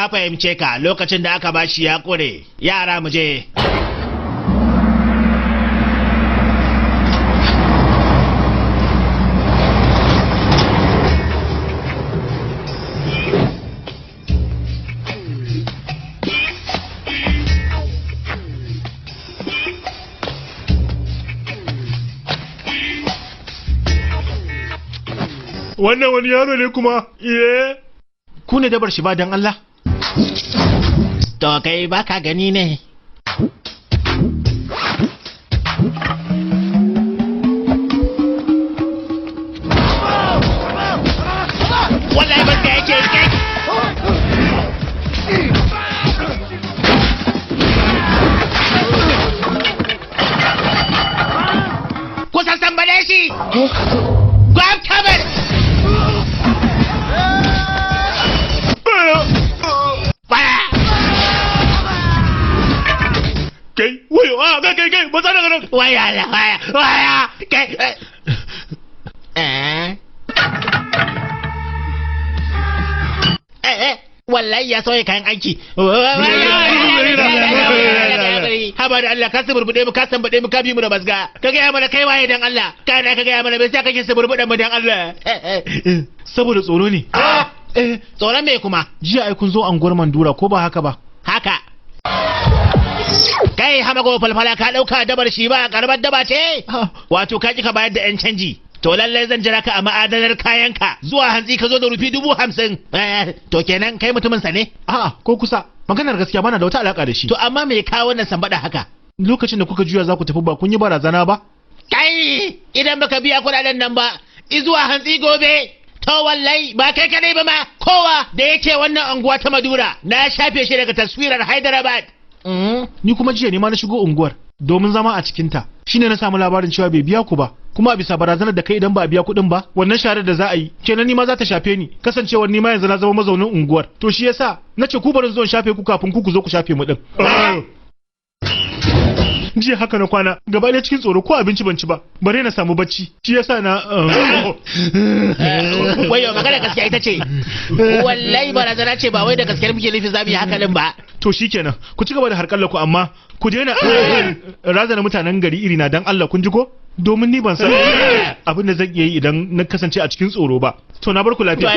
na fahimce ka, lokacin da aka bashi ya kure. Yara mu je. Wannan wani yaro ne kuma? Ku ne dabar shi ba dan Allah? To kai baka gani ne. Wallahi ba ka yake kai. Ku sambale shi. Grab cover. Kai, wayo, kai, ba za daga nan. Waya, kai. Wallahi ya sauya kayan aiki. Haba da Allah, ka suburbuɗe mu, ka sambaɗe mu, ka bi mu da basga. Ka gaya mana kai waye dan Allah. Kana ka gaya mana bai sa kake suburbuɗen mu dan Allah. Saboda tsoro ne. Tsoron me kuma? Jiya ai kun zo anguwar Mandura ko ba haka ba? Haka. Kai hamago falfala ka dauka dabar shi ba karbar daba ce? Wato ka ki ka bayar da yan canji. To lallai zan jira ka a ma'adanar kayanka zuwa hantsi ka zo da rufi 50,000. To kenan kai mutumin sa ne? A'a, ko kusa. Maganar gaskiya bana da wata alaka da shi. To amma me kawo wannan sambada haka? Lokacin da kuka juya za ku tafi ba kun yi barazana ba? Kai idan baka biya kuɗaɗen nan ba, zuwa hantsi gobe. To wallahi ba kai kadai ba ma, kowa da yake wannan anguwa ta Madura na shafe shi daga taswirar Hyderabad. Ni kuma jiya ne ma na shigo unguwar domin zama a cikinta. Shine na samu labarin cewa bai biya ku ba. Kuma a bisa barazanar da kai idan ba a biya kuɗin ba, wannan sharar da za a yi, kenan ni ma za ta shafe ni. Kasancewar ni ma yanzu na zama mazaunin unguwar. To shi yasa na ce ku bari zo in shafe ku kafin ku zo ku shafe mu din. Jiya haka na kwana gaba ɗaya cikin tsoro ko abinci ban ci ba, bare na samu bacci. Shi yasa na wayo magana gaskiya ita ce wallahi barazana ce ba wai da gaskiyar muke nufi zamu yi hakalin ba. To shikenan ku ci gaba da harkalla ku amma ku daina razana mutanen gari iri na dan Allah kun ji ko? Domin ni ban san abin da zan iya yi idan na kasance a cikin tsoro ba. To na bar ku lafiya.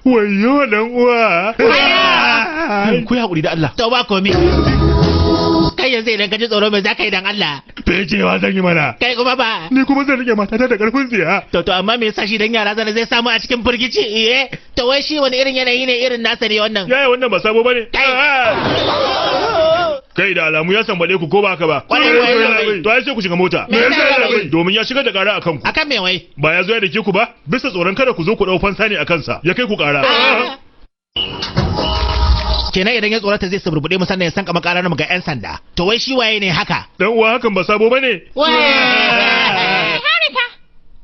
Wayo dan uwa. Ku yi hakuri da Allah. To ba komai. Kai yanzu idan ka ji tsoro mai za ka yi dan Allah. Fecewa zan yi mana. Kai kuma ba. Ni kuma zan rike matata da karfin tsiya. To amma me yasa shi dan yara zan zai samu a cikin firgici? To wai shi wani irin yanayi ne irin nasa ne wannan? Yaya wannan ba sabo bane. Kai da alamu ya sambale ku ko ba haka ba? To ai sai ku shiga mota. Domin ya shigar da kara akan ku. Akan me wai? Ba ya zo ya dake ku ba? Bisa tsoron kada ku zo ku dau fansa ne akan sa. Ya kai ku kara. Kenan idan ya tsorata zai suburbuɗe mu sannan ya sanka makarar mu ga 'yan sanda. To wai shi waye ne haka? Dan uwa hakan ba sabo bane.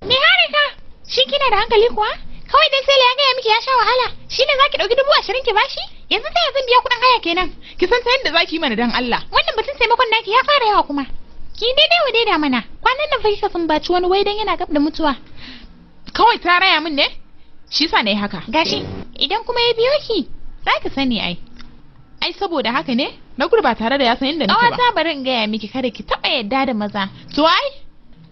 Me harika? Shi kina da hankali kuwa? Kawai dai sai ya gaya miki ya sha wahala. Shi ne zaki dauki 20,000 ki bashi? Yanzu sai zan biya kuɗin haya kenan. Ki san ta yadda zaki yi mana dan Allah. Wannan batun taimakon naki ya fara yawa kuma. Ki daidai wa daida mana. Kwanan nan fa kika sumbaci wani wai dan yana gab da mutuwa. Kawai ta raya min ne? Shi sa ne haka. Gashi, idan kuma ya biyo ki, zaki sani ai. Ai saboda haka ne na gudu ba tare da ya san inda nake ba. Ƙawata bari in gaya miki kada ki taɓa yadda da maza. To ai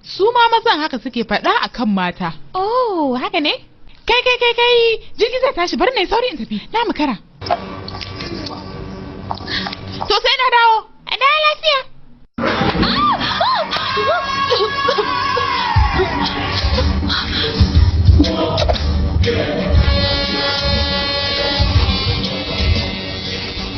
su ma mazan haka suke faɗa akan mata. Oh haka ne? Kai jirgi zai tashi bari na sauri in tafi na makara. To sai na dawo. A dawo lafiya.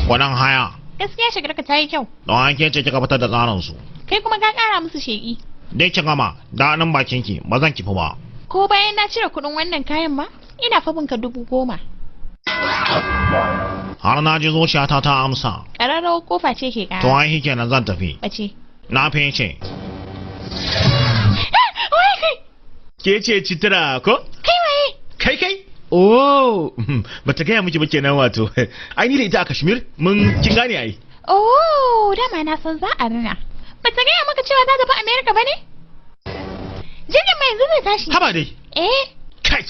Wannan haya. Gaskiya shigarka ta yi kyau. Don an ke ce kika fitar da tsarin su. Kai kuma ka ƙara musu sheƙi. Dai kin gama da nan bakin ki ba zan kifi ba. Ko bayan na cire kuɗin wannan kayan ma ina fa binka 10,000. Har na ji zuciyata ta amsa. Ƙararrawar kofa ce ke ƙara. To ai kenan zan tafi. Bace. Na fice. Wai kai. Ke ce citira ko? Kai waye? Kai. Oh, bata gaya miki ba kenan wato. Ai ni da ita a Kashmir mun kin gane ai. Oh, dama na san za a rina. Bata gaya maka cewa za ta fi America ba ne? Jirgin mai yanzu zai tashi. Haba dai. Eh. Kai.